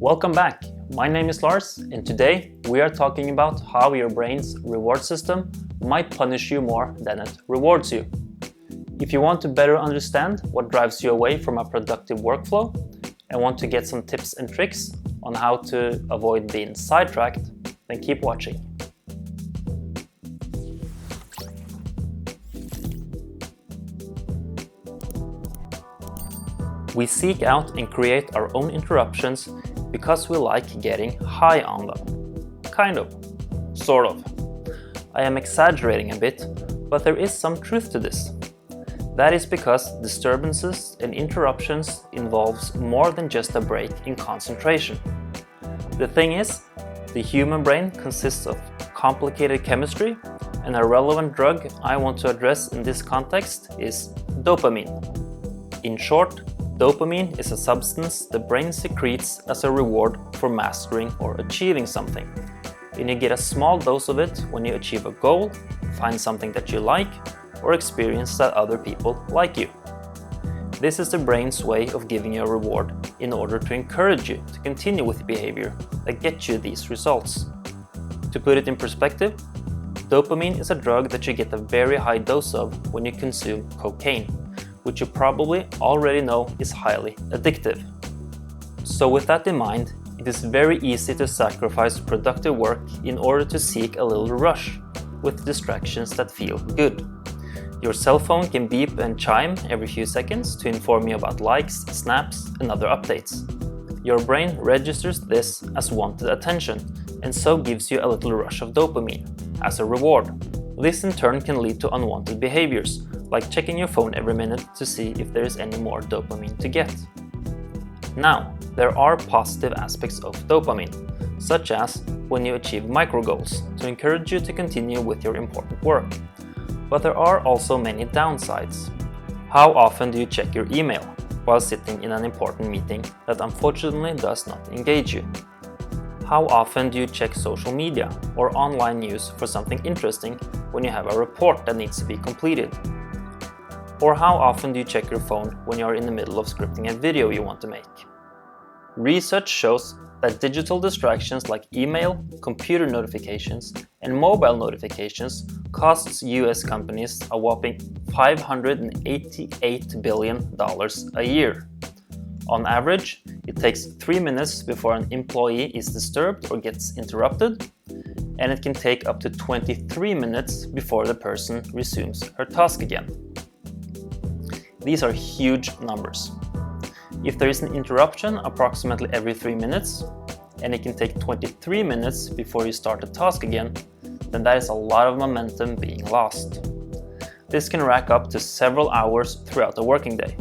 Welcome back. My name is Lars, and today we are talking about how your brain's reward system might punish you more than it rewards you. If you want to better understand what drives you away from a productive workflow and want to get some tips and tricks on how to avoid being sidetracked, then keep watching. We seek out and create our own interruptions because we like getting high on them. Kind of. Sort of. I am exaggerating a bit, but there is some truth to this. That is because disturbances and interruptions involves more than just a break in concentration. The thing is, the human brain consists of complicated chemistry, and a relevant drug I want to address in this context is dopamine. In short, dopamine is a substance the brain secretes as a reward for mastering or achieving something. And you get a small dose of it when you achieve a goal, find something that you like, or experience that other people like you. This is the brain's way of giving you a reward in order to encourage you to continue with the behavior that gets you these results. To put it in perspective, dopamine is a drug that you get a very high dose of when you consume cocaine, which you probably already know is highly addictive. So with that in mind, it is very easy to sacrifice productive work in order to seek a little rush with distractions that feel good. Your cell phone can beep and chime every few seconds to inform you about likes, snaps, and other updates. Your brain registers this as wanted attention and so gives you a little rush of dopamine as a reward. This in turn can lead to unwanted behaviors, like checking your phone every minute to see if there is any more dopamine to get. Now, there are positive aspects of dopamine, such as when you achieve micro goals to encourage you to continue with your important work. But there are also many downsides. How often do you check your email while sitting in an important meeting that unfortunately does not engage you? How often do you check social media or online news for something interesting when you have a report that needs to be completed? Or how often do you check your phone when you are in the middle of scripting a video you want to make? Research shows that digital distractions like email, computer notifications, and mobile notifications costs US companies a whopping $588 billion a year. On average, it takes 3 minutes before an employee is disturbed or gets interrupted, and it can take up to 23 minutes before the person resumes her task again. These are huge numbers. If there is an interruption approximately every 3 minutes, and it can take 23 minutes before you start the task again, then that is a lot of momentum being lost. This can rack up to several hours throughout the working day,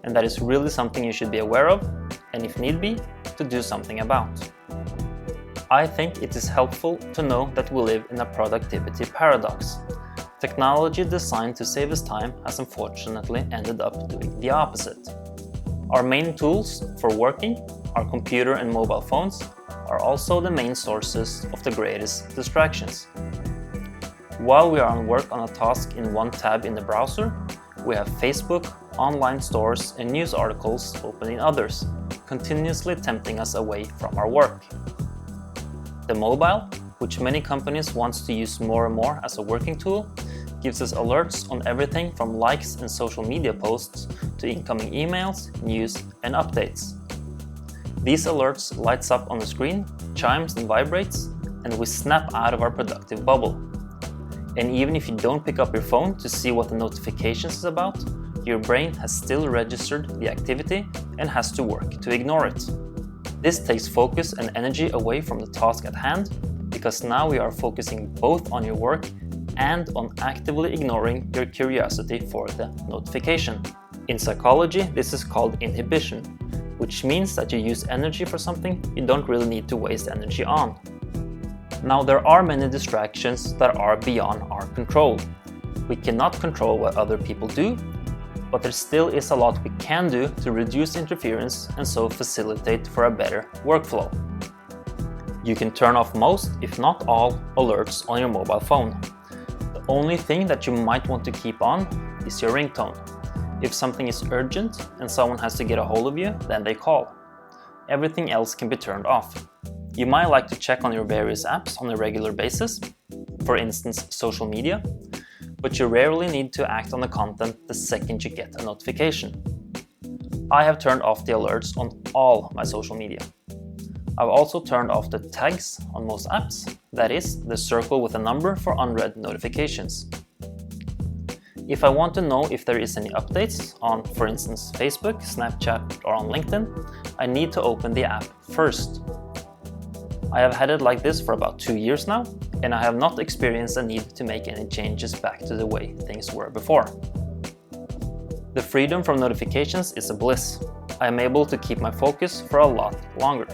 and that is really something you should be aware of, and if need be, to do something about. I think it is helpful to know that we live in a productivity paradox. Technology designed to save us time has unfortunately ended up doing the opposite. Our main tools for working, our computer and mobile phones, are also the main sources of the greatest distractions. While we are on work on a task in one tab in the browser, we have Facebook, online stores, and news articles open in others, continuously tempting us away from our work. The mobile, which many companies want to use more and more as a working tool, gives us alerts on everything from likes and social media posts to incoming emails, news, and updates. These alerts lights up on the screen, chimes and vibrates, and we snap out of our productive bubble. And even if you don't pick up your phone to see what the notifications is about, your brain has still registered the activity and has to work to ignore it. This takes focus and energy away from the task at hand, because now we are focusing both on your work and on actively ignoring your curiosity for the notification. In psychology, this is called inhibition, which means that you use energy for something you don't really need to waste energy on. Now, there are many distractions that are beyond our control. We cannot control what other people do, but there still is a lot we can do to reduce interference and so facilitate for a better workflow. You can turn off most, if not all, alerts on your mobile phone. The only thing that you might want to keep on is your ringtone. If something is urgent and someone has to get a hold of you, then they call. everything else can be turned off. You might like to check on your various apps on a regular basis, for instance social media, but you rarely need to act on the content the second you get a notification. I have turned off the alerts on all my social media. I've also turned off the tags on most apps, that is, the circle with a number for unread notifications. If I want to know if there is any updates on, for instance, Facebook, Snapchat or on LinkedIn, I need to open the app first. I have had it like this for about 2 years now, and I have not experienced a need to make any changes back to the way things were before. The freedom from notifications is a bliss. I am able to keep my focus for a lot longer.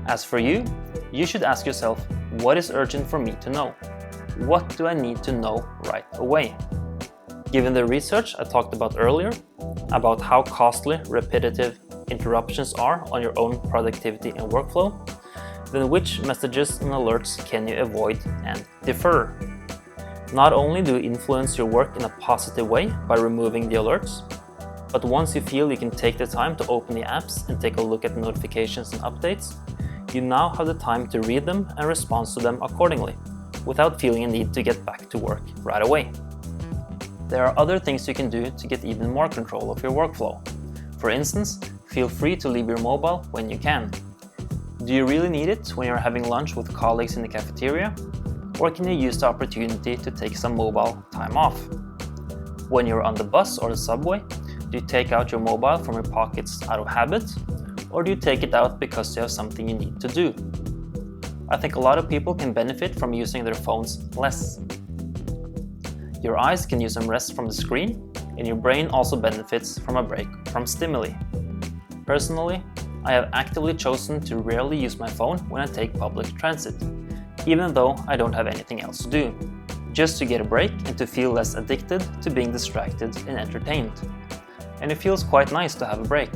As for you, you should ask yourself, what is urgent for me to know? What do I need to know right away? Given the research I talked about earlier, about how costly repetitive interruptions are on your own productivity and workflow, then which messages and alerts can you avoid and defer? Not only do you influence your work in a positive way by removing the alerts, but once you feel you can take the time to open the apps and take a look at the notifications and updates, you now have the time to read them and respond to them accordingly, without feeling a need to get back to work right away. There are other things you can do to get even more control of your workflow. For instance, feel free to leave your mobile when you can. Do you really need it when you're having lunch with colleagues in the cafeteria? Or can you use the opportunity to take some mobile time off? When you're on the bus or the subway, do you take out your mobile from your pockets out of habit? Or do you take it out because you have something you need to do? I think a lot of people can benefit from using their phones less. Your eyes can use some rest from the screen, and your brain also benefits from a break from stimuli. Personally, I have actively chosen to rarely use my phone when I take public transit, even though I don't have anything else to do, just to get a break and to feel less addicted to being distracted and entertained. And it feels quite nice to have a break.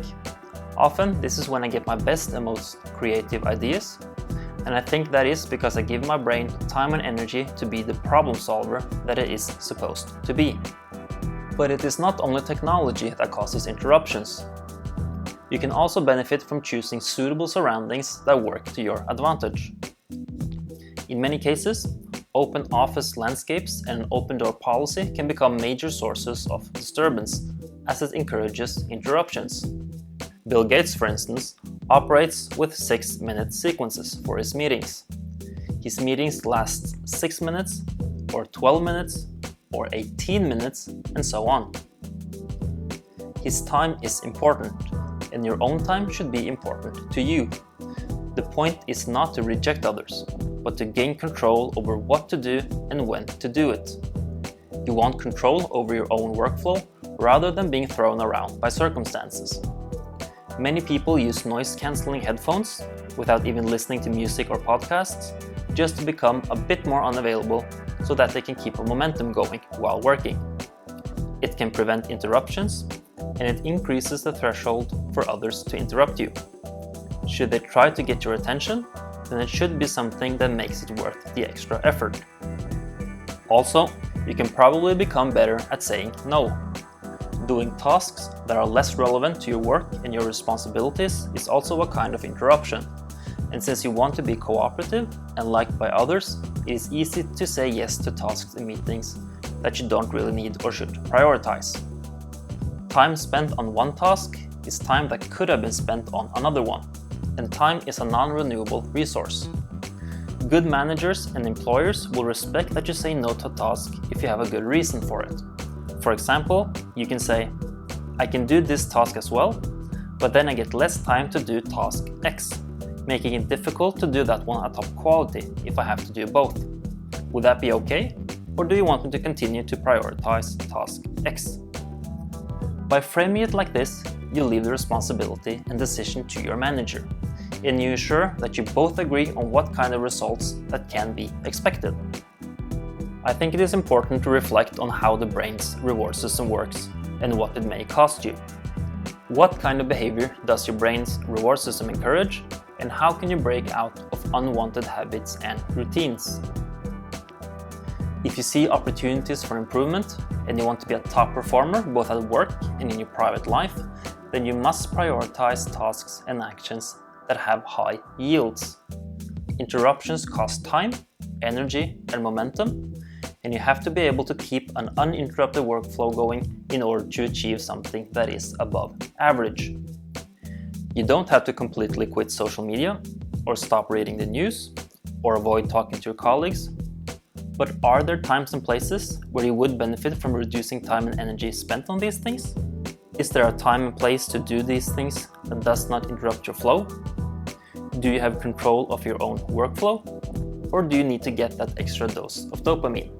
Often, this is when I get my best and most creative ideas, and I think that is because I give my brain time and energy to be the problem solver that it is supposed to be. But it is not only technology that causes interruptions. You can also benefit from choosing suitable surroundings that work to your advantage. In many cases, open office landscapes and an open door policy can become major sources of disturbance, as it encourages interruptions. Bill Gates, for instance, operates with 6-minute sequences for his meetings. His meetings last 6 minutes, or 12 minutes, or 18 minutes, and so on. His time is important, and your own time should be important to you. The point is not to reject others, but to gain control over what to do and when to do it. You want control over your own workflow rather than being thrown around by circumstances. Many people use noise-canceling headphones without even listening to music or podcasts, just to become a bit more unavailable so that they can keep a momentum going while working. It can prevent interruptions, and it increases the threshold for others to interrupt you. Should they try to get your attention, then it should be something that makes it worth the extra effort. Also, you can probably become better at saying no. Doing tasks that are less relevant to your work and your responsibilities is also a kind of interruption. And since you want to be cooperative and liked by others, it is easy to say yes to tasks and meetings that you don't really need or should prioritize. Time spent on one task is time that could have been spent on another one, and time is a non-renewable resource. Good managers and employers will respect that you say no to a task if you have a good reason for it. For example, you can say, I can do this task as well, but then I get less time to do task X, making it difficult to do that one at top quality if I have to do both. Would that be okay? Or do you want me to continue to prioritize task X? By framing it like this, you leave the responsibility and decision to your manager, and you ensure that you both agree on what kind of results that can be expected. I think it is important to reflect on how the brain's reward system works and what it may cost you. What kind of behavior does your brain's reward system encourage, and how can you break out of unwanted habits and routines? If you see opportunities for improvement and you want to be a top performer both at work and in your private life, then you must prioritize tasks and actions that have high yields. Interruptions cost time, energy, and momentum, and you have to be able to keep an uninterrupted workflow going in order to achieve something that is above average. You don't have to completely quit social media, or stop reading the news, or avoid talking to your colleagues. But are there times and places where you would benefit from reducing time and energy spent on these things? Is there a time and place to do these things that does not interrupt your flow? Do you have control of your own workflow? Or do you need to get that extra dose of dopamine?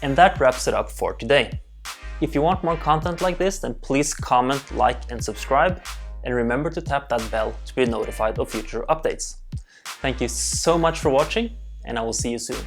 And that wraps it up for today. If you want more content like this, then please comment, like, and subscribe. And remember to tap that bell to be notified of future updates. Thank you so much for watching, and I will see you soon.